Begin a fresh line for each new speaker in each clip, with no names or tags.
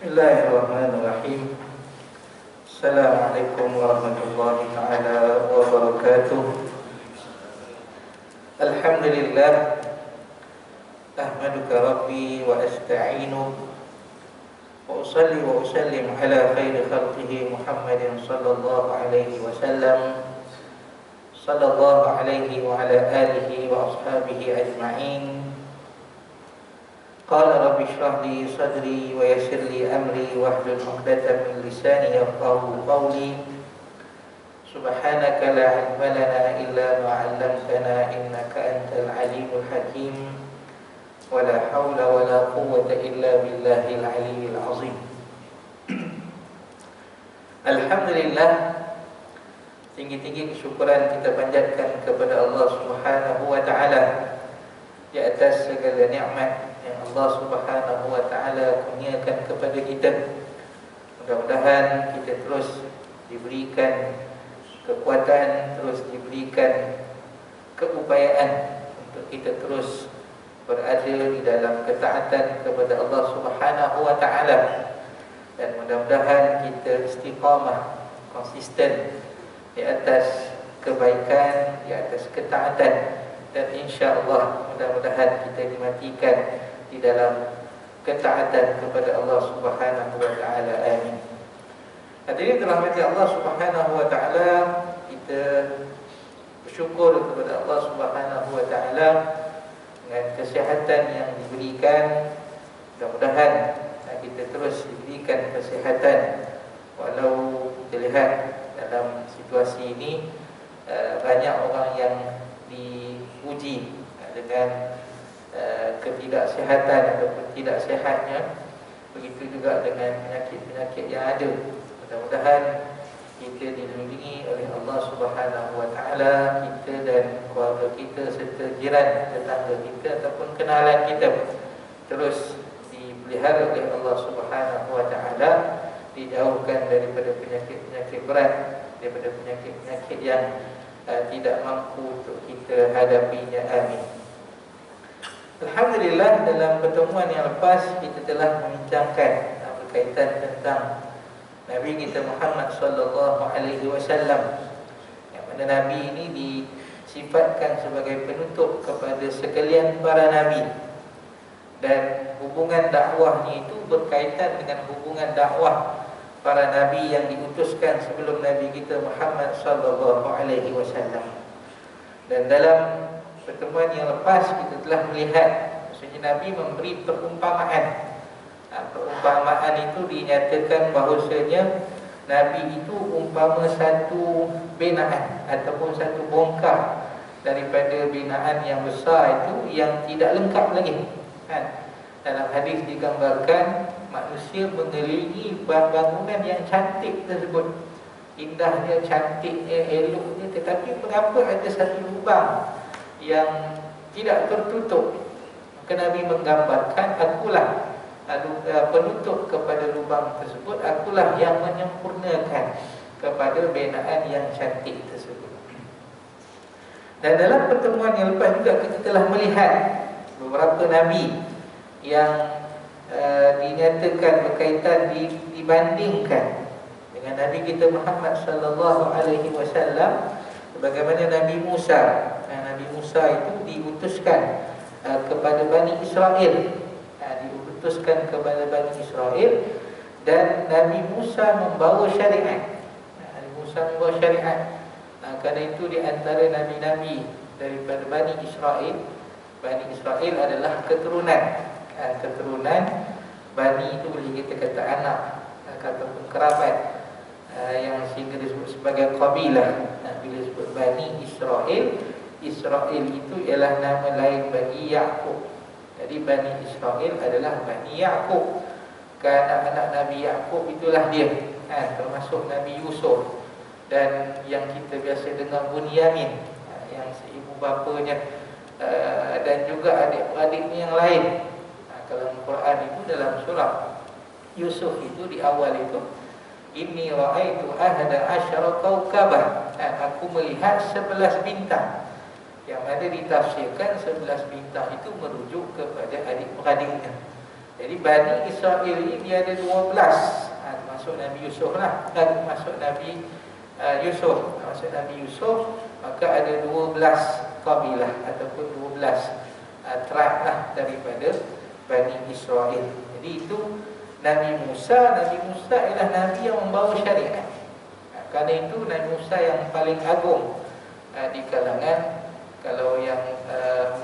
Bismillahirrahmanirrahim. Assalamualaikum warahmatullahi taala wabarakatuh. Alhamdulillah, ahmaduka rabbi wa asta'inu wa usalli wa usallim ala khairi khalqihi Muhammadin sallallahu alaihi wasallam, sallallahu alaihi wa ala alihi wa ashabihi ajma'in. Qala rabbi shrah li sadri wa yassir li amri wahlul 'uqdatam min lisani yafqahu qawli. Subhanaka la 'ilma lana illa ma 'allamtana innaka antal alimul hakim. Wa la haula wa la quwwata illa billahil 'aliyyil 'azim. Alhamdulillah, tinggi-tinggi kesyukuran kita panjatkan kepada Allah Subhanahu wa taala di atas segala nikmat yang Allah Subhanahu wa taala kurniakan kepada kita. Mudah-mudahan kita terus diberikan kekuatan, terus diberikan keupayaan untuk kita terus berada di dalam ketaatan kepada Allah Subhanahu wa taala, dan mudah-mudahan kita istiqamah, konsisten di atas kebaikan, di atas ketaatan, dan insya-Allah mudah-mudahan kita dimatikan di dalam ketaatan kepada Allah Subhanahu wa taala. Amin. Hadirin dirahmati Allah Subhanahu wa taala, kita bersyukur kepada Allah Subhanahu wa taala dengan kesihatan yang diberikan. Mudah-mudahan kita terus diberikan kesihatan, walau kita lihat dalam situasi ini banyak orang yang diuji dengan ketidaksihatan ataupun tidak sihatnya. Begitu juga dengan penyakit-penyakit yang ada. Mudah-mudahan kita dilindungi oleh Allah Subhanahu wa taala, kita dan keluarga kita serta jiran, tetangga kita ataupun kenalan kita terus dipelihara oleh Allah Subhanahu wa taala, dijauhkan daripada penyakit-penyakit berat, daripada penyakit-penyakit yang tidak mampu untuk kita hadapinya. Amin. Alhamdulillah, dalam pertemuan yang lepas kita telah membincangkan berkaitan tentang Nabi kita Muhammad sallallahu alaihi wasallam, yang mana Nabi ini disifatkan sebagai penutup kepada sekalian para nabi, dan hubungan dakwahnya itu berkaitan dengan hubungan dakwah para nabi yang diutuskan sebelum Nabi kita Muhammad sallallahu alaihi wasallam. Dan dalam pertemuan yang lepas kita telah melihat maksudnya Nabi memberi perumpamaan. Perumpamaan itu dinyatakan bahawasanya Nabi itu umpama satu binaan ataupun satu bongkar daripada binaan yang besar itu yang tidak lengkap lagi. Dalam hadis digambarkan manusia mengelilingi bangunan yang cantik tersebut, indahnya, cantiknya, eloknya, tetapi mengapa ada satu lubang yang tidak tertutup? Maka Nabi menggambarkan, akulah penutup kepada lubang tersebut, akulah yang menyempurnakan kepada binaan yang cantik tersebut. Dan dalam pertemuan yang lepas juga kita telah melihat beberapa Nabi yang dinyatakan berkaitan, dibandingkan dengan Nabi kita Muhammad sallallahu alaihi wasallam, sebagaimana Nabi Musa. Nabi Musa itu diutuskan kepada Bani Israel, diutuskan kepada Bani Israel, dan Nabi Musa membawa syariat. Nabi Musa membawa syariat. Kerana itu di antara nabi-nabi daripada Bani Israel, Bani Israel adalah keturunan Bani itu boleh kita kata anak ataupun kerabat, yang sehingga disebut sebagai kabilah. Bila disebut Bani Israel, Israel itu ialah nama lain bagi Yaqub. Jadi Bani Israel adalah Bani Yaqub, kerana anak Nabi Yaqub itulah dia, termasuk Nabi Yusuf, dan yang kita biasa dengar Bunyamin, yang seibu bapanya, dan juga adik-adiknya yang lain. Kalau Al-Quran itu dalam surah Yusuf itu di awal itu, inni ra'aitu ahada asyara kaukabah, aku melihat 11 bintang. Yang ada ditafsirkan 11 bintang itu merujuk kepada adik-beradiknya. Jadi Bani Israel ini dia ada 12, termasuk Nabi Yusuf lah, termasuk Nabi Yusuf, termasuk Nabi Yusuf, maka ada 12 kabilah ataupun 12 tribe lah daripada Bani Israel. Jadi itu Nabi Musa ialah Nabi yang membawa syariat. Kerana itu Nabi Musa yang paling agung di kalangan, kalau yang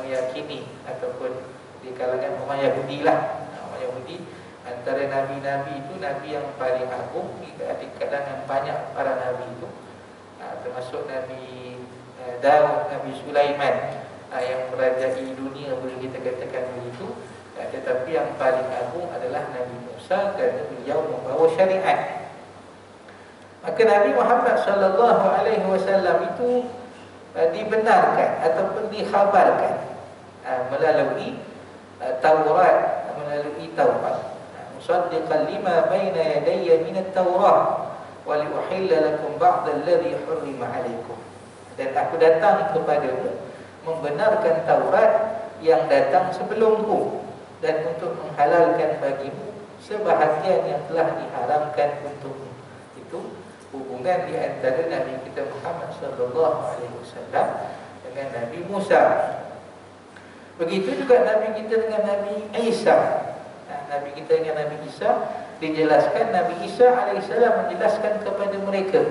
meyakini ataupun di kalangan umat Yahudi lah. Umat Yahudi, antara Nabi-Nabi itu Nabi yang paling agung di kalangan banyak para Nabi itu, termasuk Nabi Daud, Nabi Sulaiman, yang merajai dunia, boleh kita katakan begitu. Tetapi yang paling agung adalah Nabi Musa, kerana beliau membawa syariat. Maka Nabi Muhammad sallallahu alaihi wasallam itu dibenarkan ataupun dikhabarkan melalui Taurat, musaddiqan lima baina yadayya min at-Taurah wa liuhilla lakum ba'da alladhi hurrima 'alaikum. Dan aku datang kepadamu membenarkan Taurat yang datang sebelumku, dan untuk menghalalkan bagimu sebahagian yang telah diharamkan untukmu. Itu hubungan di antara Nabi kita Muhammad sallallahu alaihi wasallam dengan Nabi Musa. Begitu juga Nabi kita dengan Nabi Isa. Nabi kita dengan Nabi Isa dijelaskan, Nabi Isa alaihissalam menjelaskan kepada mereka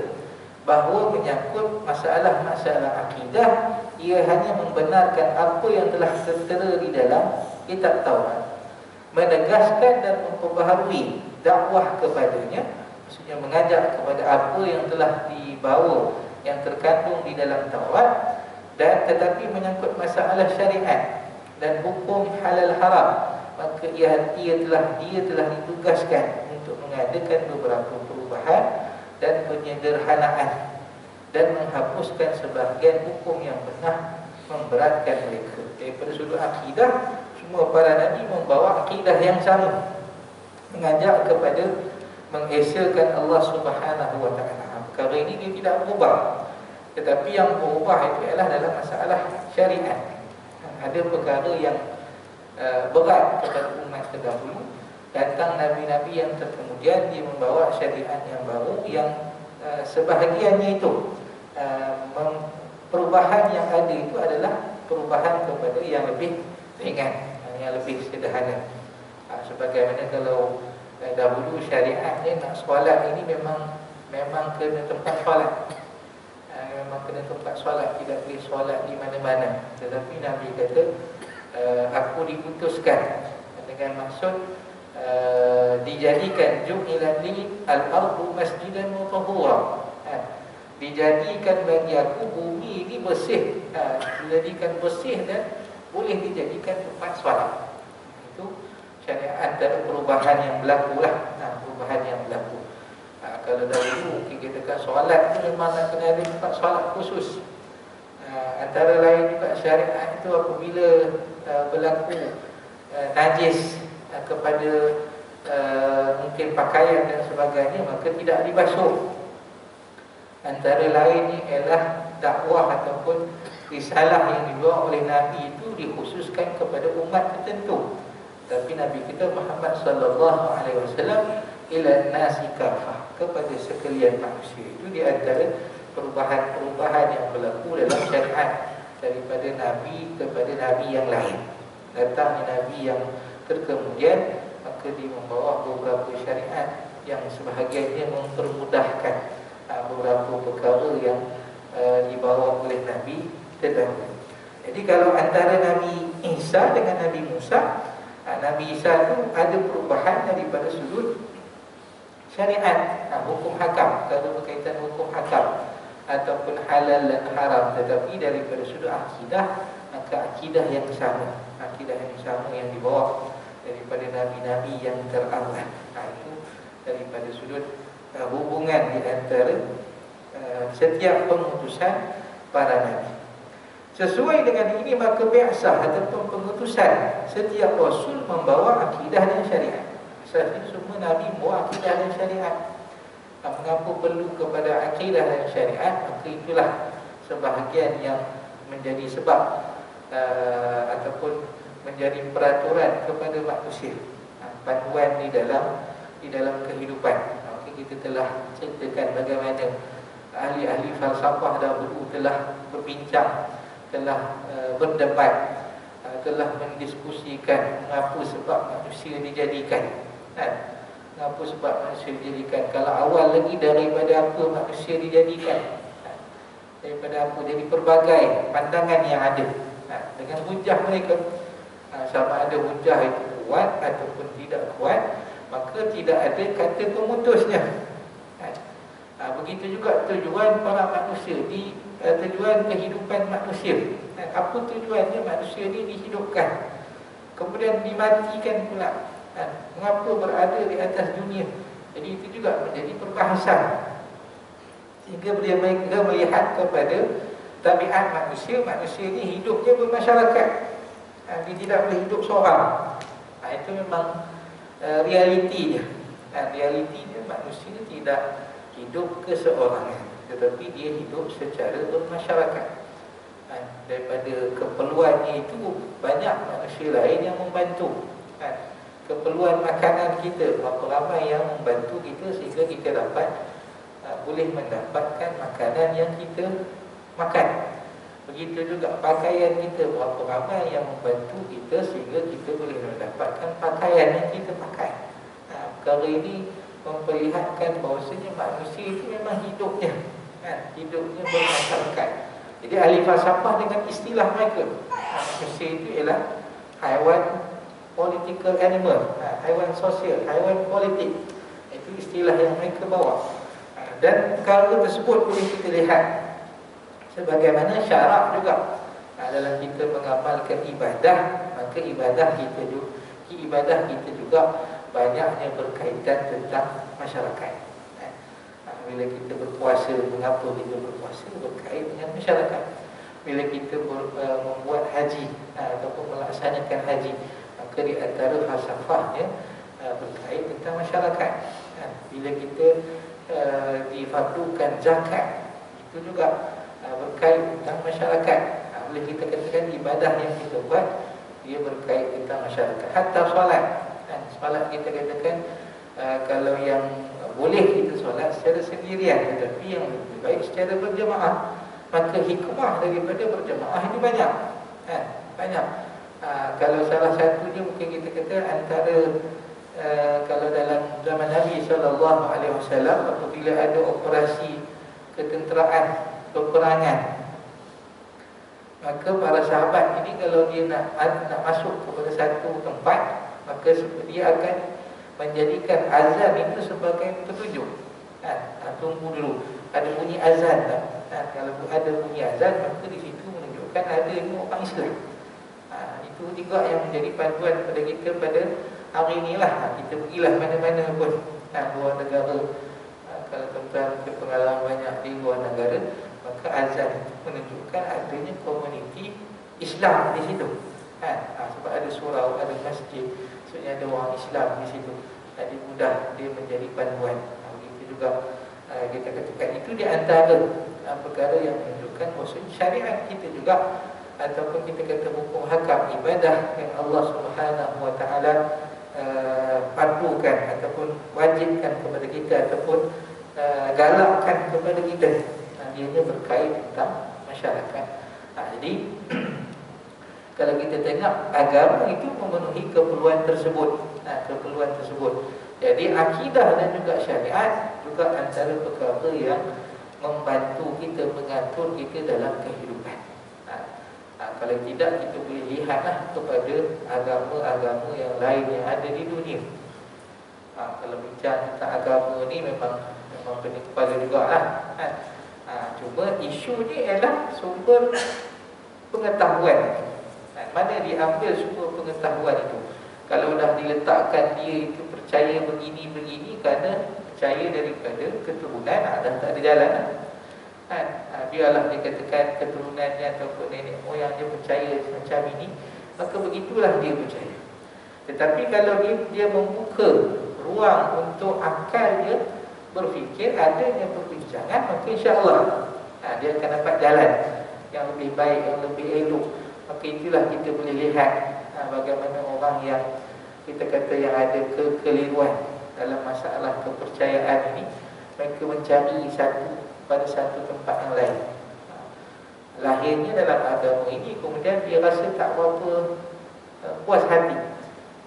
bahawa menyangkut masalah-masalah akidah, ia hanya membenarkan apa yang telah tertera di dalam kitab Taurat, menegaskan dan memperbaharui dakwah kepadanya, maksudnya mengajak kepada apa yang telah dibawa, yang terkandung di dalam Taurat, dan tetapi menyangkut masalah syariat dan hukum halal haram, maka ia telah ditugaskan untuk mengadakan beberapa perubahan dan penyederhanaan, dan menghapuskan sebahagian hukum yang pernah memberatkan mereka. Daripada sudut akidah, semua para Nabi membawa akidah yang sama, mengajak kepada mengesakan Allah Subhanahu wa ta'ala. Perkara ini dia tidak berubah, tetapi yang berubah itu adalah dalam masalah syariat. Ada perkara yang berat kepada umat terdahulu, datang Nabi-Nabi yang terkemudian, dia membawa syariat yang baru, yang sebahagiannya itu perubahan yang ada itu adalah perubahan kepada yang lebih ringan, yang lebih sederhana. Sebagaimana kalau dahulu syariatnya nak solat ini memang kena tempat solat, memang kena tempat solat, tidak boleh solat di mana-mana. Tetapi Nabi kata, aku diputuskan dengan maksud dijadikan ju'ilat li al-ardu masjidan wa tahura, dijadikan bagi aku bumi ini bersih, dijadikan bersih dan boleh dijadikan tempat solat. Itu syariat dan perubahan yang berlaku lah, perubahan yang berlaku. Kalau dahulu kita kata solat itu memang nak kena ada tempat solat khusus. Antara lain juga syariat itu apabila berlaku najis kepada mungkin pakaian dan sebagainya, maka tidak dibasuh. Antara lainnya ialah dakwah ataupun risalah yang dibawa oleh Nabi itu dikhususkan kepada umat tertentu. Tapi Nabi kita Muhammad sallallahu alaihi wasallam ila nasi kafah, kepada sekalian manusia. Itu di antara perubahan-perubahan yang berlaku dalam syariat daripada Nabi kepada Nabi yang lain. Datang Nabi yang terkemudian, maka dia membawa beberapa syariat yang sebahagiannya mempermudahkan beberapa perkara yang dibawa oleh Nabi terdahulu. Jadi kalau antara Nabi Isa dengan Nabi Musa, Nabi Isa itu ada perubahan daripada sudut syariat, hukum hakam, kalau berkaitan hukum hakam ataupun halal dan haram. Tetapi daripada sudut akidah, maka akidah yang sama, yang dibawa daripada Nabi-Nabi yang teramat. Itu daripada sudut hubungan di antara setiap pengutusan para Nabi. Sesuai dengan ini, maka bi'sah ataupun pengutusan setiap Rasul membawa akidah dan syariat. Sebenarnya semua Nabi membawa akidah dan syariat. Mengapa perlu kepada akidah dan syariat? Maka itulah sebahagian yang menjadi sebab ataupun menjadi peraturan kepada manusia. panduan di dalam kehidupan. Maka kita telah ceritakan bagaimana ahli-ahli falsafah dahulu telah berbincang, telah berdebat, telah mendiskusikan mengapa sebab manusia dijadikan. Mengapa sebab manusia dijadikan? Kalau awal lagi daripada apa manusia dijadikan, daripada apa, dari pelbagai pandangan yang ada, dengan hujah mereka, sama ada hujah itu kuat ataupun tidak kuat, maka tidak ada kata pemutusnya. Begitu juga tujuan para manusia, tujuan kehidupan manusia. Apa tujuannya manusia ini dihidupkan, kemudian dimatikan pula. Mengapa berada di atas dunia? Jadi itu juga menjadi perbahasan, sehingga mereka melihat kepada tabiat manusia. Manusia ini hidupnya bermasyarakat, dia tidak boleh hidup seorang. Itu memang realitinya. Realitinya manusia tidak hidup keseorangan, tetapi dia hidup secara bermasyarakat. Daripada keperluannya itu, banyak manusia lain yang membantu. Keperluan makanan kita, berapa ramai yang membantu kita sehingga kita dapat boleh mendapatkan makanan yang kita makan. Begitu juga pakaian kita, berapa ramai yang membantu kita sehingga kita boleh mendapatkan pakaian yang kita pakai. Perkara ini memperlihatkan bahawasanya manusia itu memang hidupnya, hidupnya bermasyarakat. Jadi ahli falsafah dengan istilah mereka, manusia itu ialah haiwan political animal, haiwan sosial, haiwan politik. Itu istilah yang mereka bawa. Dan perkara tersebut boleh kita lihat sebagaimana syarak juga dalam kita mengamalkan ibadah. Maka ibadah kita juga banyaknya berkaitan tentang masyarakat. Bila kita berpuasa, mengapa kita berpuasa? Berkait dengan masyarakat. Bila kita membuat haji ataupun melaksanakan haji, maka di antara falsafahnya berkait tentang masyarakat. Bila kita difardukan zakat, itu juga berkait tentang masyarakat. Boleh kita katakan ibadah yang kita buat, dia berkait tentang masyarakat. Hatta solat, solat kita katakan kalau yang boleh kita solat secara sendirian, tetapi yang lebih baik secara berjemaah. Maka hikmah daripada berjemaah itu banyak, banyak. Kalau salah satunya mungkin kita kata antara kalau dalam zaman Nabi SAW, apabila ada operasi ketenteraan, peperangan, maka para sahabat ini kalau dia nak masuk kepada satu tempat, maka dia akan menjadikan azan itu sebagai petunjuk. Tunggu dulu, ada bunyi azan tak? Kalau ada bunyi azan, maka di situ menunjukkan ada orang Islam. Itu juga yang menjadi panduan pada kita pada hari inilah. Kita pergilah mana-mana pun, luar negara. Kalau tuan-tuan berpengalaman banyak di luar negara, maka azan itu menunjukkan adanya komuniti Islam di situ. Sebab ada surau, ada masjid, maksudnya ada orang Islam di situ. Jadi mudah dia menjadi panduan. Begitu juga kita katakan itu di antara perkara yang menunjukkan bahawa syariat kita juga, ataupun kita kata hukum hakam ibadah yang Allah Subhanahu Wa Taala padukan ataupun wajibkan kepada kita, ataupun galakkan kepada kita, dia berkait tentang masyarakat. Jadi kalau kita tengok, agama itu memenuhi keperluan tersebut, keperluan tersebut. Jadi akidah dan juga syariat juga antara perkara yang membantu kita, mengatur kita dalam kehidupan. Kalau tidak, kita boleh lihatlah kepada agama-agama yang lain yang ada di dunia. Kalau bincang tentang agama ni memang pening kepala jugalah. Cuma isunya ialah sumber pengetahuan. Mana diambil sumber pengetahuan itu? Kalau dah diletakkan dia itu percaya begini-begini kerana percaya daripada keturunan, dah tak ada jalan. Biarlah dikatakan keturunannya ataupun nenek moyang dia percaya macam ini, maka begitulah dia percaya. Tetapi kalau dia membuka ruang untuk akalnya berfikir, adanya perbincangan, maka insya-Allah dia akan dapat jalan yang lebih baik, yang lebih elok. Maka itulah kita boleh lihat bagaimana orang yang kita kata yang ada kekeliruan dalam masalah kepercayaan ini, mereka mencari pada satu tempat yang lain. Lahirnya dalam agama ini, kemudian dia rasa tak berapa puas hati.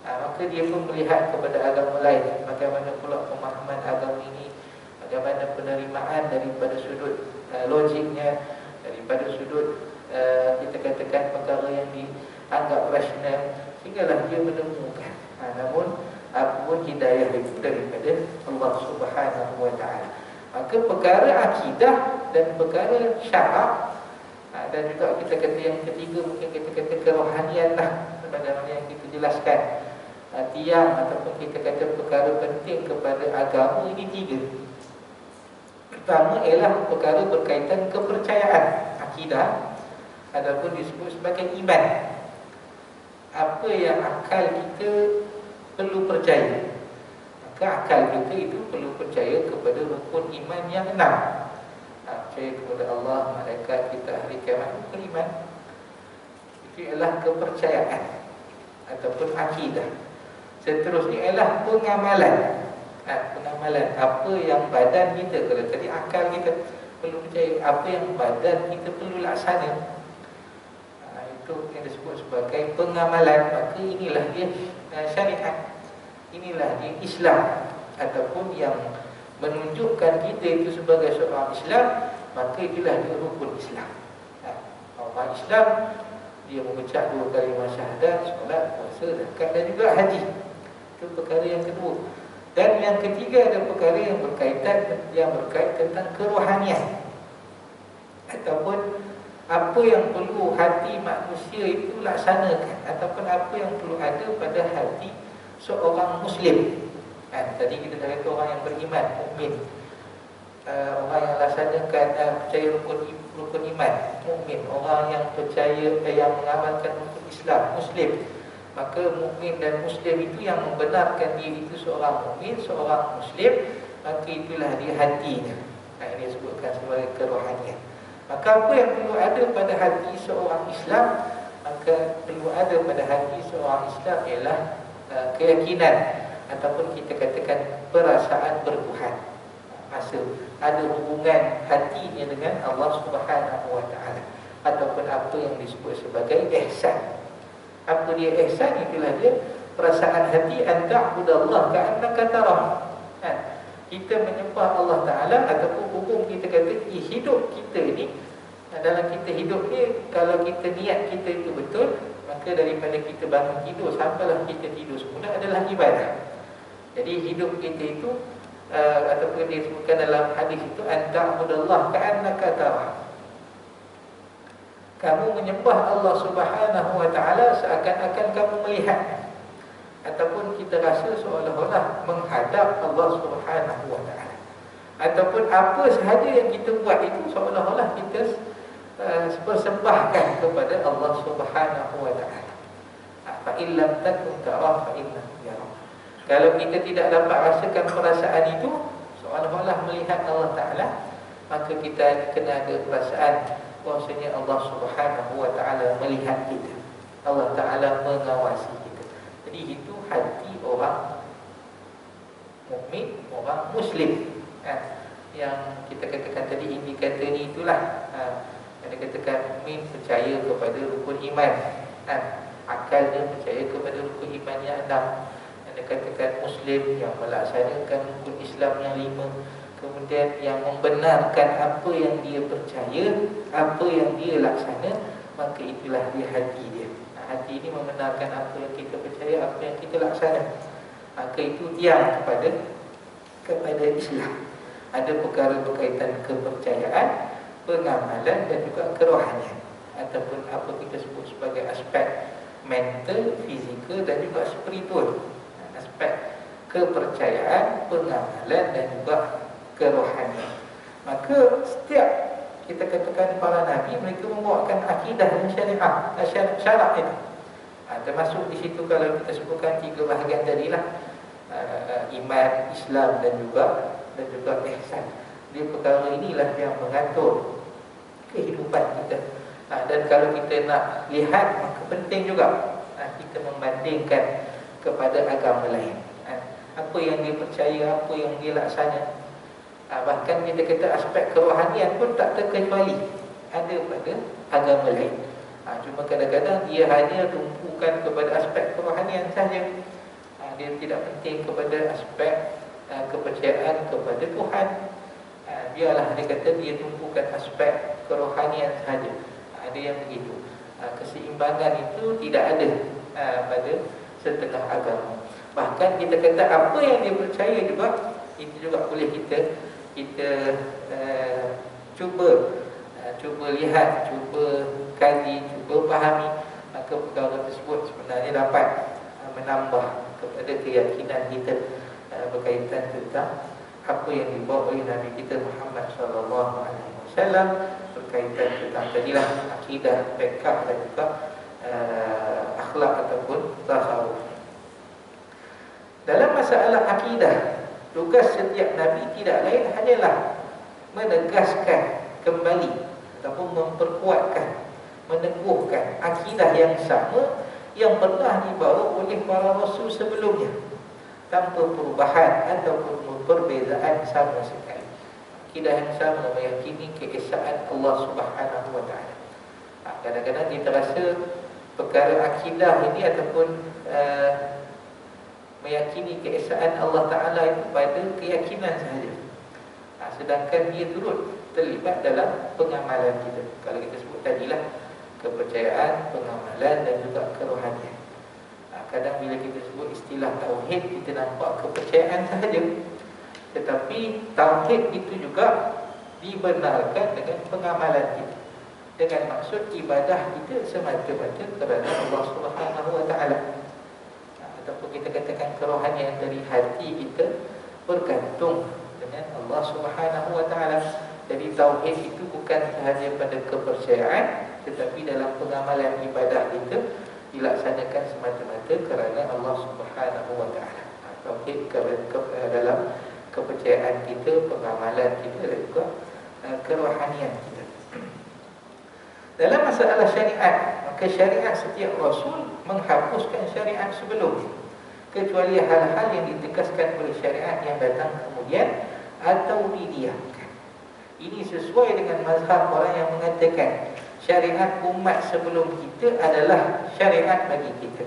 Maka dia pun melihat kepada agama lain. Bagaimana pula pemahaman agama ini, bagaimana penerimaan daripada sudut logiknya, daripada sudut kita katakan perkara yang dianggap rasional, sehinggalah dia menemukan. Namun apapun hidayah itu daripada Allah Subhanahu Wa Taala. Maka perkara akidah dan perkara syarak, dan juga kita kata yang ketiga, mungkin kita kata kerohanian lah, sebagaimana yang kita jelaskan. Tiang ataupun kita kata perkara penting kepada agama ini tiga. Pertama ialah perkara berkaitan kepercayaan, akidah, ataupun disebut sebagai iman. Apa yang akal kita perlu percaya, maka akal kita itu perlu percaya kepada rukun iman yang 6. Percaya kepada Allah, malaikat, kita, hari kiamat, beriman. Itu ialah kepercayaan ataupun akidah. Seterusnya ialah pengamalan. Pengamalan apa yang badan kita, kalau tadi akal kita perlu percaya, apa yang badan kita perlu laksana, itu yang disebut sebagai pengamalan. Maka inilah dia syariat, inilah dia Islam, ataupun yang menunjukkan kita itu sebagai seorang Islam. Maka itulah dia rukun Islam. Orang Islam, dia mengucap 2 kalimah syahadat, solat, puasa, zakat dan juga haji. Itu perkara yang kedua. Dan yang ketiga ada perkara yang berkait tentang kerohanian, ataupun apa yang perlu hati manusia itu laksanakan, ataupun apa yang perlu ada pada hati seorang Muslim. Tadi kita dah kata orang yang beriman, mukmin, orang yang laksanakan percaya rukun iman, mukmin, orang yang percaya yang mengamalkan rukun Islam, Muslim. Maka mukmin dan Muslim itu yang membenarkan dia itu seorang mukmin, seorang Muslim. Maka itulah dia hatinya. Ini disebutkan sebagai kerohanian. Maka apa yang perlu ada pada hati seorang Islam, maka perlu ada pada hati seorang Islam ialah keyakinan, ataupun kita katakan perasaan bertuhan. Masa ada hubungan hatinya dengan Allah Subhanahu Wa Taala, ataupun apa yang disebut sebagai ihsan. Apa dia ihsan? Itulah dia perasaan hati, anta'budallah ka'annaka tarah. Kita menyembah Allah Ta'ala, ataupun hukum kita kata hidup kita ini, dalam kita hidup ni, kalau kita niat kita itu betul, maka daripada kita bangun tidur sampailah kita tidur semula adalah ibadah. Jadi hidup kita itu ataupun disebutkan dalam hadis itu, anta'budallah ka'annaka tarah. Kamu menyembah Allah Subhanahu Wa Taala seakan-akan kamu melihat, ataupun kita rasa seolah-olah menghadap Allah Subhanahu Wa Taala, ataupun apa sahaja yang kita buat itu seolah-olah kita persembahkan kepada Allah Subhanahu Wa Taala. Fa illam takun tarah fa innahu yarah. Kalau kita tidak dapat rasakan perasaan itu seolah-olah melihat Allah Taala, maka kita kena ada perasaan bahwasanya Allah Subhanahu Wa Taala melihat kita, Allah Taala mengawasi kita. Jadi itu hati orang mukmin, orang Muslim. Yang kita katakan tadi, indikator ni itulah yang dikatakan mukmin percaya kepada rukun iman, akalnya percaya kepada rukun iman yang 6. Yang dikatakan Muslim yang melaksanakan rukun Islam yang 5. Kemudian yang membenarkan apa yang dia percaya, apa yang dia laksana, maka itulah dia hati dia. Hati ini membenarkan apa yang kita percaya, apa yang kita laksana. Maka itu tiang kepada Islam. Ada perkara berkaitan kepercayaan, pengamalan dan juga kerohanian, ataupun apa kita sebut sebagai aspek mental, fizikal dan juga spiritual. Aspek kepercayaan, pengamalan dan juga kerohanian. Maka setiap kita katakan para nabi, mereka membawakan akidah dan syariat, syarak itu. Termasuk di situ kalau kita sebutkan 3 bahagian tadilah, iman, Islam dan juga ihsan. Dia perkara inilah yang mengatur kehidupan kita. Dan kalau kita nak lihat, maka penting juga kita membandingkan kepada agama lain. Apa yang dia percaya, apa yang dia laksana. Bahkan kita kata aspek kerohanian pun tak terkecuali ada pada agama lain. Cuma kadang-kadang dia hanya tumpukan kepada aspek kerohanian saja. Dia tidak penting kepada aspek kepercayaan kepada Tuhan. Biarlah dia kata dia tumpukan aspek kerohanian saja. Ada yang begitu. Keseimbangan itu tidak ada pada setengah agama. Bahkan kita kata apa yang dia percaya juga, itu juga boleh kita cuba lihat, cuba kaji, cuba fahami, maka perkara tersebut sebenarnya dapat menambah kepada keyakinan kita berkaitan tentang apa yang dibawa oleh Nabi kita Muhammad SAW berkaitan tentang tadilah akidah, fiqh dan juga akhlak ataupun tasawuf. Dalam masalah akidah, tugas setiap Nabi tidak lain hanyalah menegaskan kembali ataupun memperkuatkan, meneguhkan akidah yang sama yang pernah dibawa oleh para rasul sebelumnya, tanpa perubahan ataupun perbezaan sama sekali. Akidah yang sama meyakini keesaan Allah Subhanahu wa taala. Kadang-kadang kita rasa perkara akidah ini ataupun meyakini keesaan Allah Ta'ala itu pada keyakinan sahaja, sedangkan dia turut terlibat dalam pengamalan kita. Kalau kita sebut tadilah kepercayaan, pengamalan dan juga kerohanian. Kadang bila kita sebut istilah tauhid, kita nampak kepercayaan sahaja, tetapi tauhid itu juga dibenarkan dengan pengamalan kita, dengan maksud ibadah kita semata-mata kerana Allah Subhanahu wa taala. Ataupun kita katakan kerohanian dari hati kita bergantung dengan Allah Subhanahu wa taala. Jadi tauhid itu bukan sahaja pada kepercayaan, tetapi dalam pengamalan ibadah kita dilaksanakan semata-mata kerana Allah Subhanahu wa taala. Tauhid dalam kepercayaan kita, pengamalan kita dan juga kerohanian kita. Dalam masalah syariat, maka syariat setiap rasul menghapuskan syariat sebelum, kecuali hal-hal yang ditegaskan oleh syariat yang datang kemudian atau didiamkan. Ini sesuai dengan mazhab orang yang mengatakan syariat umat sebelum kita adalah syariat bagi kita,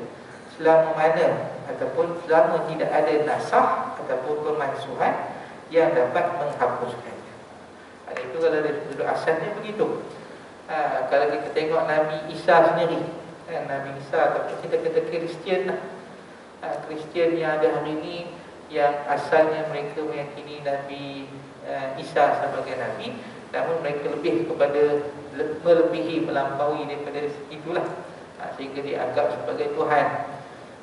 selama mana ataupun selama tidak ada nasakh ataupun pemansuhan yang dapat menghapuskannya. Itu kalau dari sudut asalnya begitu. Kalau kita tengok Nabi Isa sendiri, Nabi Isa ataupun kita kata Kristian lah, Kristian yang ada hari ini, yang asalnya mereka meyakini Nabi Isa sebagai Nabi, namun mereka lebih kepada melebihi, melampaui daripada itulah, sehingga dianggap sebagai Tuhan.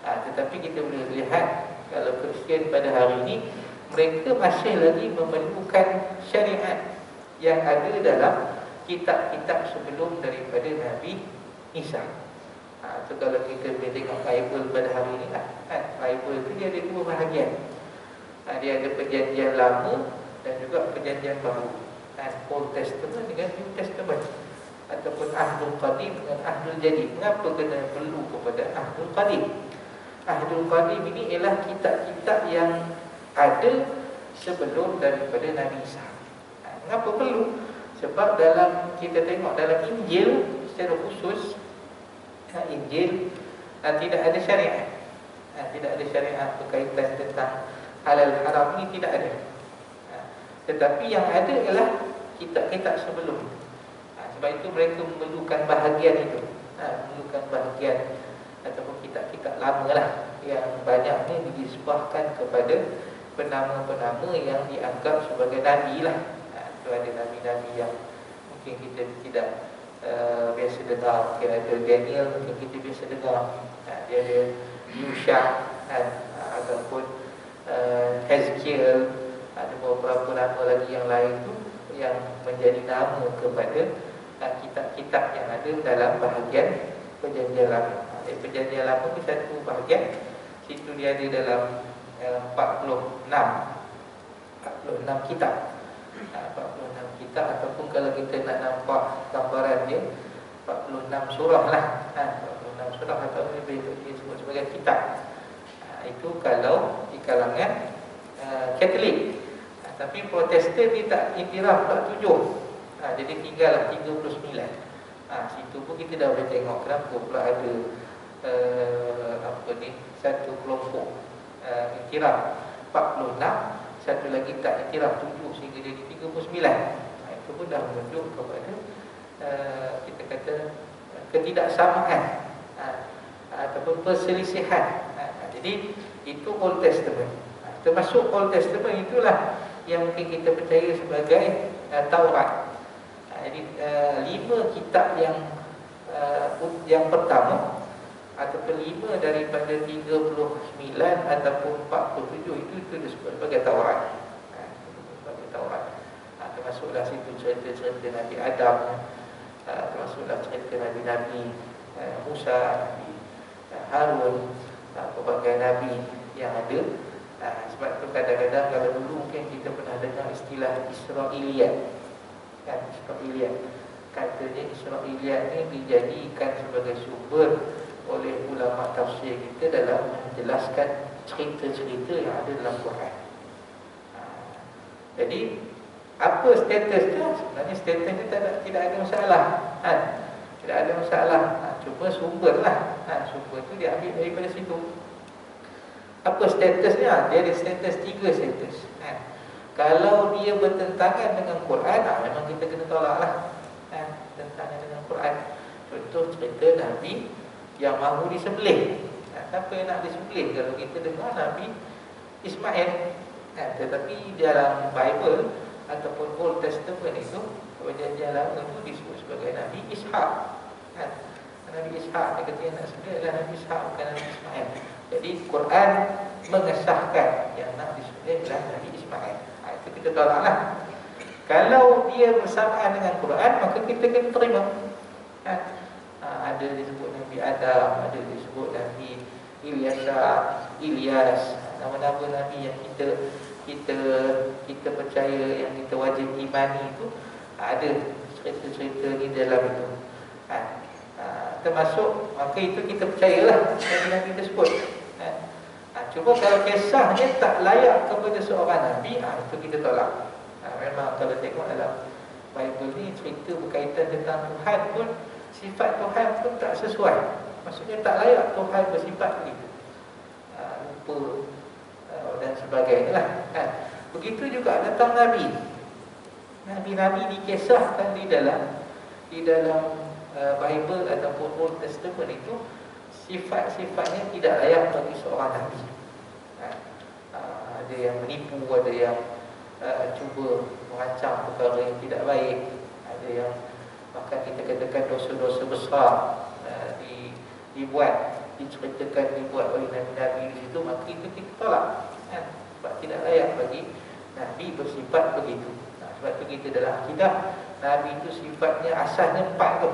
Tetapi kita boleh lihat kalau Kristian pada hari ini, mereka masih lagi memerlukan syariat yang ada dalam kitab-kitab sebelum daripada Nabi Isa. So kalau kita boleh tengok Bible pada hari ini lah, Bible itu dia ada dua bahagian. Dia ada perjanjian lama dan juga perjanjian baru, Old Testament dengan New Testament, ataupun Ahdul Qadim dengan Ahdul Jadid. Mengapa kena perlu kepada Ahdul Qadim? Ahdul Qadim ini ialah kitab-kitab yang ada sebelum daripada Nabi Isa. Mengapa perlu? Sebab dalam kita tengok dalam Injil secara khusus, Injil tidak ada syariat. Tidak ada syariat berkaitan tentang halal haram, ini tidak ada. Tetapi yang ada ialah kitab-kitab sebelum. Sebab itu mereka memerlukan bahagian itu, memerlukan bahagian ataupun kitab-kitab lama lah, yang banyaknya disebahkan kepada penama-penama yang dianggap sebagai Nabi lah. Itu ada Nabi-Nabi yang mungkin kita tidak biasa dengar. Mungkin ada Daniel, mungkin kita biasa dengar. Dia ada Yusha, ataupun Hezekiel. Ada beberapa nama lagi yang lain tu yang menjadi nama kepada kitab-kitab yang ada dalam bahagian perjanjian lama. Perjanjian lama itu satu bahagian, situ dia ada dalam 46 kitab. 46 kitab, ataupun kalau kita nak nampak gambaran dia, 46 surah lah. 46 surah atau lebih disebut sebagai kitab. Itu kalau di kalangan Katolik. Tapi Protestan dia tak iktiraf pula 7. Jadi tinggallah 39. Situ pun kita dah boleh tengok kenapa pula ada satu kelompok iktiraf 46, satu lagi tak iktiraf 7 sehingga jadi 39. Itu pun dah menunjuk kepada kita kata ketidaksamaan ataupun perselisihan. Jadi itu Old Testament. Termasuk Old Testament itulah yang mungkin kita percaya sebagai Taurat. Jadi 5 kitab yang pertama ataupun 5 daripada 39 ataupun 47 itu disebut sebagai Taurat. Sebagai Taurat. Termasuklah situ cerita-cerita Nabi Adam, termasuklah cerita Nabi-Nabi Musa, Nabi Harun, pelbagai Nabi yang ada. Sebab tu kadang-kadang kalau dulu mungkin kita pernah dengar istilah Israiliyat. Israiliyat. Katanya Israiliyat ni dijadikan sebagai sumber oleh ulama tafsir kita dalam menjelaskan cerita-cerita yang ada dalam Quran. Jadi apa status dia? Sebenarnya status dia tidak ada masalah. Tidak ada masalah. Cuma sumberlah. Sumber tu dia ambil daripada situ. Apa statusnya? Dia ada status 3 status. Kalau dia bertentangan dengan Quran, memang kita kena tolaklah. Tentangan dengan Quran. Contoh cerita Nabi yang mahu disembelih. Siapa yang nak disembelih? Kalau kita dengar Nabi Ismail. Tetapi dalam Bible ataupun Old Testament itu, perjanjian lama itu disebut sebagai Nabi Ishak. Nabi Ishak, dia kata yang nak sembelih adalah Nabi Ishak, bukan Nabi Ismail. Jadi Quran mengesahkan yang nak disembelih adalah Nabi Ismail. Itu kita tolaklah. Kalau dia bersamaan dengan Quran, maka kita kena terima. Ada disebut Nabi Adam, ada disebut Nabi Ilyas, nama-nama Nabi yang kita percaya, yang kita wajib imani itu, ada cerita-cerita di dalam itu. Termasuk, maka itu kita percayalah Nabi-Nabi tersebut. Cuma kalau kisahnya tak layak kepada seorang Nabi, itu kita tolak. Memang kalau tengok dalam Bible ni, cerita berkaitan tentang Tuhan pun, sifat Tuhan pun tak sesuai. Maksudnya tak layak Tuhan bersifat begitu, lupa dan sebagainya lah. Begitu juga datang Nabi. Nabi-Nabi dikisahkan di dalam Bible ataupun Old Testament itu, sifat-sifatnya tidak layak bagi seorang Nabi. Ada yang menipu, ada yang cuba merancang perkara yang tidak baik, ada yang bahkan kita katakan dosa-dosa besar dibuat oleh Nabi-Nabi di situ, maka itu kita tolak. Sebab tidak layak bagi Nabi bersifat begitu. Sebab itu kita dalam akidah, Nabi itu sifatnya asalnya 4 tu.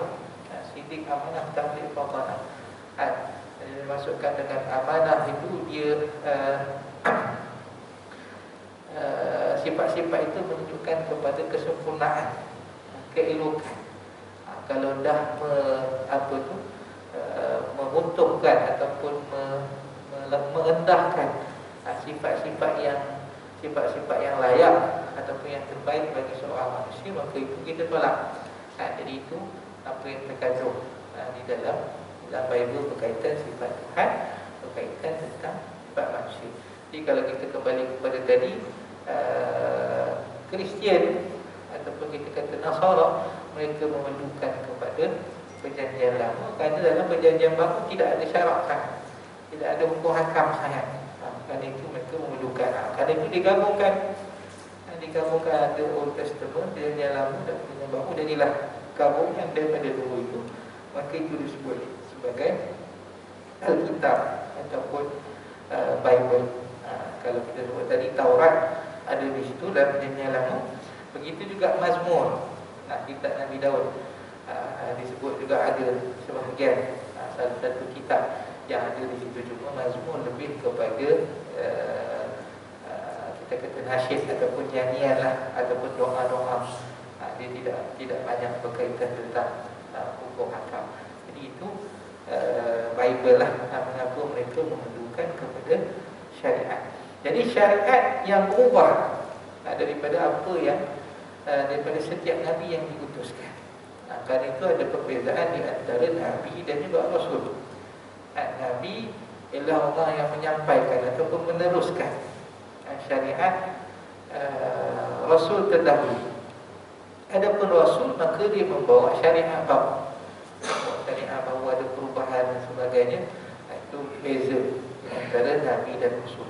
Sidik, amanah, tabligh, fatanah. Dimasukkan dengan amanah itu dia sifat-sifat itu menunjukkan kepada kesempurnaan, keelokan. Kalau dah menguntuhkan ataupun merendahkan sifat-sifat yang layak ataupun yang terbaik bagi seorang manusia, maka itu kita tolak. Jadi itu apa yang terkandung di dalam Bible berkaitan sifat Tuhan, berkaitan tentang sifat manusia. Jadi kalau kita kembali kepada tadi, Kristian ataupun kita kata Nasara, mereka memerlukan kepada perjanjian lama, kerana dalam perjanjian baru tidak ada syarat sangat, tidak ada hukum hakam sangat. Kerana itu mereka memerlukan, kerana itu digabungkan ada Old Testament, perjanjian lama dan perjanjian baru, jadilah gabungan daripada dua itu, maka itu disebut sebagai Alkitab ataupun Bible. Kalau kita sebut tadi Taurat ada di situ dalam perjanjian lama. Begitu juga Mazmur, kitab Nabi Daud, disebut juga ada sebahagian, salah satu kitab yang ada di situ. Cuma Mazmur lebih kepada kita kata nasyid ataupun nyanyian lah, ataupun doa-doa. Dia tidak banyak berkaitan tentang hukum hakam. Jadi itu Bible lah, mengapa mereka memerlukan bukan kepada syariat. Jadi syariat yang berubah daripada apa yang daripada setiap Nabi yang diutuskan. Kerana itu ada perbezaan di antara Nabi dan juga Rasul. Nabi ialah orang yang menyampaikan ataupun meneruskan syariat Rasul terdahulu. Adapun Rasul, maka dia membawa syariat baru. Syariat baru ada perubahan dan sebagainya. Itu beza di antara Nabi dan Rasul.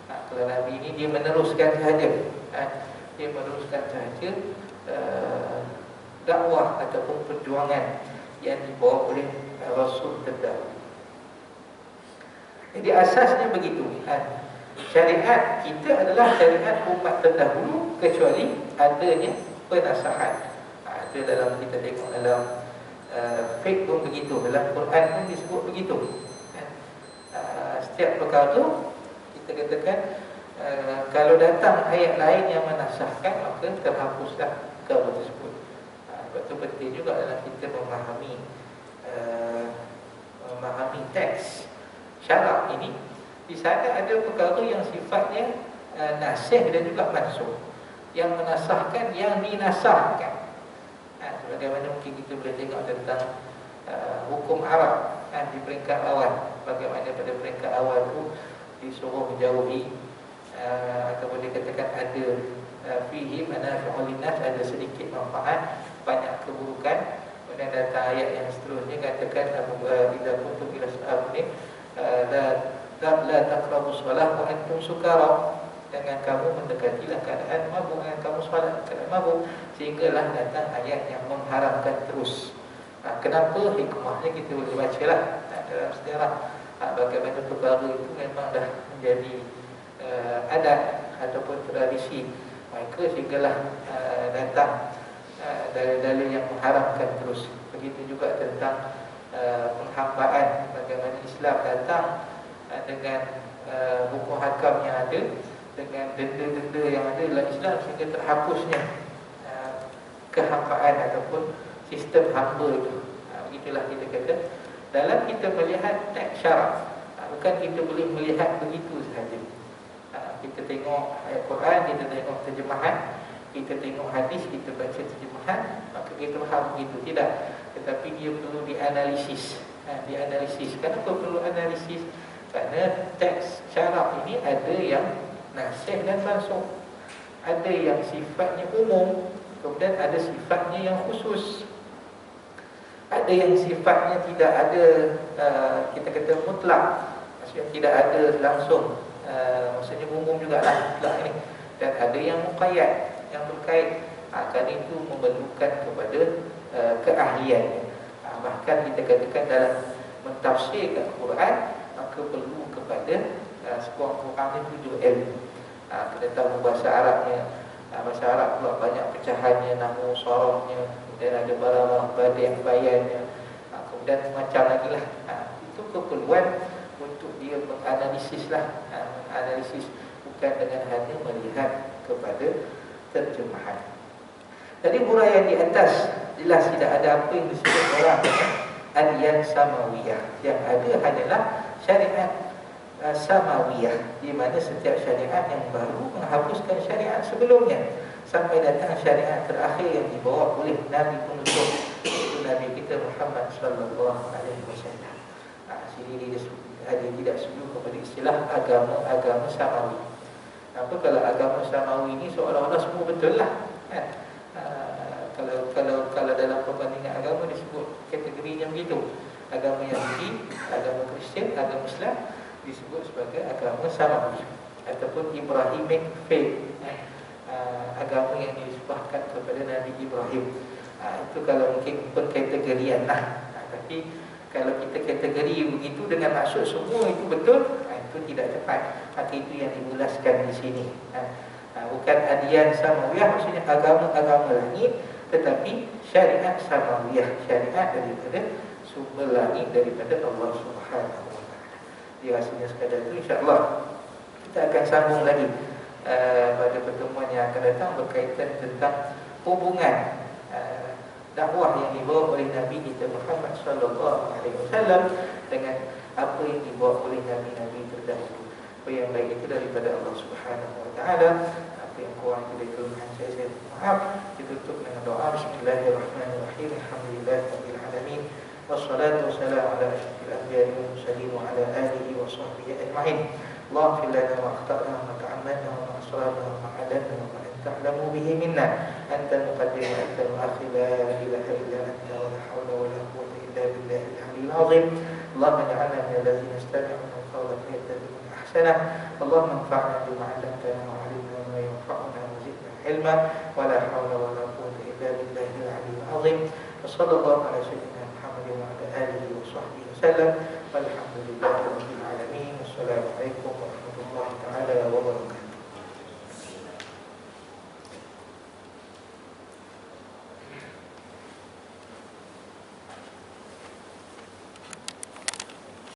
Kalau Nabi ini dia meneruskan sahaja, dia meneruskan sahaja dakwah ataupun perjuangan yang dibawa oleh Rasul terdahulu. Jadi asasnya begitu. Syariat kita adalah syariat umat terdahulu, kecuali adanya penasahan. Ada dalam, kita tengok dalam fiqh pun begitu, dalam Quran pun disebut begitu. Setiap perkara kita katakan kalau datang ayat lain yang menasahkan, maka terhapuslah perkara tersebut. Sebab itu penting juga dalam kita memahami teks syarak ini. Di sana ada perkara yang sifatnya nasih dan juga mansukh. Yang menasahkan, yang dinasahkan. Sebagaimana mungkin kita boleh tengok tentang hukum Arab di peringkat awal. Bagaimana pada peringkat awal itu disuruh menjauhi ataupun dikatakan ada fihi manafi'ul linnas, ada sedikit manfaat, banyak keburukan. Kemudian datang ayat yang seterusnya katakan idza kuntum ila salatih la taqrabu shalah wa antum sukara. Dengan kamu mendekatilah keadaan mabuk, dengan kamu solat keadaan mabuk. Sehinggalah datang ayat yang mengharamkan terus. Kenapa? Hikmahnya kita boleh bacalah dalam sejarah. Bagaimana perkara itu memang dah menjadi adat ataupun tradisi mereka, sehinggalah datang dalil-dalil yang mengharamkan terus. Begitu juga tentang penghambaan, bagaimana Islam datang dengan hukum hakam yang ada, dengan denda-denda yang ada dalam Islam, sehingga terhapusnya kehambaan ataupun sistem hamba itu. Begitulah kita kata, dalam kita melihat teks syarak, bukan kita boleh melihat begitu sahaja. Kita tengok ayat Quran, kita tengok terjemahan, kita tengok hadis, kita baca terjemahan, maka kita faham begitu. Tidak, tetapi dia perlu dianalisis. Dianalisis. Kenapa perlu analisis? Kerana teks syarak ini ada yang nasih dan mansukh. Ada yang sifatnya umum, kemudian ada sifatnya yang khusus. Ada yang sifatnya tidak ada, kita kata mutlak, maksudnya tidak ada langsung, maksudnya umum jugalah mutlak ini. Dan ada yang muqayyad, yang berkait. Kerana itu memerlukan kepada keahlian. Bahkan kita katakan dalam mentafsirkan Quran, maka perlu kepada sebuah Quran itu 7 ilmu. Kita tahu bahasa Arabnya, bahasa Arab pula banyak pecahannya, nahwu, sharafnya, kemudian ada balaghah, badi', bayannya, kemudian macam lagi lah. Itu keperluan untuk dia menganalisis lah, menganalisis bukan dengan hanya melihat kepada terjemahan. Jadi huraian di atas jelas tidak ada apa yang disebut orang dengan adiyan samawiyah. Yang ada hanyalah syariat samawiyah, di mana setiap syariat yang baru menghapuskan syariat sebelumnya, sampai datang syariat terakhir yang dibawa oleh Nabi penutup, iaitu Nabi kita Muhammad sallallahu alaihi wasallam. Sini dia tidak setuju kepada istilah agama samawi. Apa kalau agama samawi ini seolah-olah semua betul lah, kan? Kalau dalam perbandingan agama disebut kategorinya begitu. Agama Yahudi, agama Kristian, agama Islam disebut sebagai agama samawi ataupun Ibrahimic faith, agama yang disebahkan kepada Nabi Ibrahim. Itu kalau mungkin kategorian lah. Tapi kalau kita kategori begitu dengan maksud semua itu betul, itu tidak tepat. Maka itu yang dimulaskan di sini. Bukan adiyan samawiyah, maksudnya agama langit, tetapi syariat samawiyah, syariat daripada sumber langit, daripada Allah Subhanahu wa taala. Dirasanya sekadar itu, insya-Allah kita akan sambung lagi pada pertemuan yang akan datang berkaitan tentang hubungan dakwah yang dibawa oleh Nabi kita Muhammad sallallahu alaihi wasallam dengan apa yang dibawa oleh nabi-nabi terdahulu. Apa yang baik itu daripada Allah Subhanahu wa taala, apa yang kurang itu dari kelemahan saya maaf. Ditutup dengan doa bismillahirrahmanirrahim. Alhamdulillahirabbil alamin. Wassalatu wassalamu ala asyrofil anbiya'i wal mursalin wa ala alihi wa sahbihi ajma'in. Allahumma fil lana wa akhtana wa ta'ammalna wa asrarna wa alanna wa ma ta'lamu bihi minna anta al-muqaddim wa anta al-mu'akhir la ilaha illa anta wa la hawla wa la quwwata illa billahil 'aliyyil 'azim. Allahumma ij'alna min alladhina yastami'una al-qawla fayattabi'una ahsanah. Allahumma anfa'na bima 'allamtana wa 'allimna ma yanfa'una wa zidna 'ilma wa la hawla wa la quwwata illa billahil 'aliyyil 'azim. Wa sallallahu ala sayyidina Muhammadin wa ala alihi wa sahbihi wasallam. Walhamdulillahi rabbil alamin. Wassalamualaikum warahmatullahi taala wabarakatuh.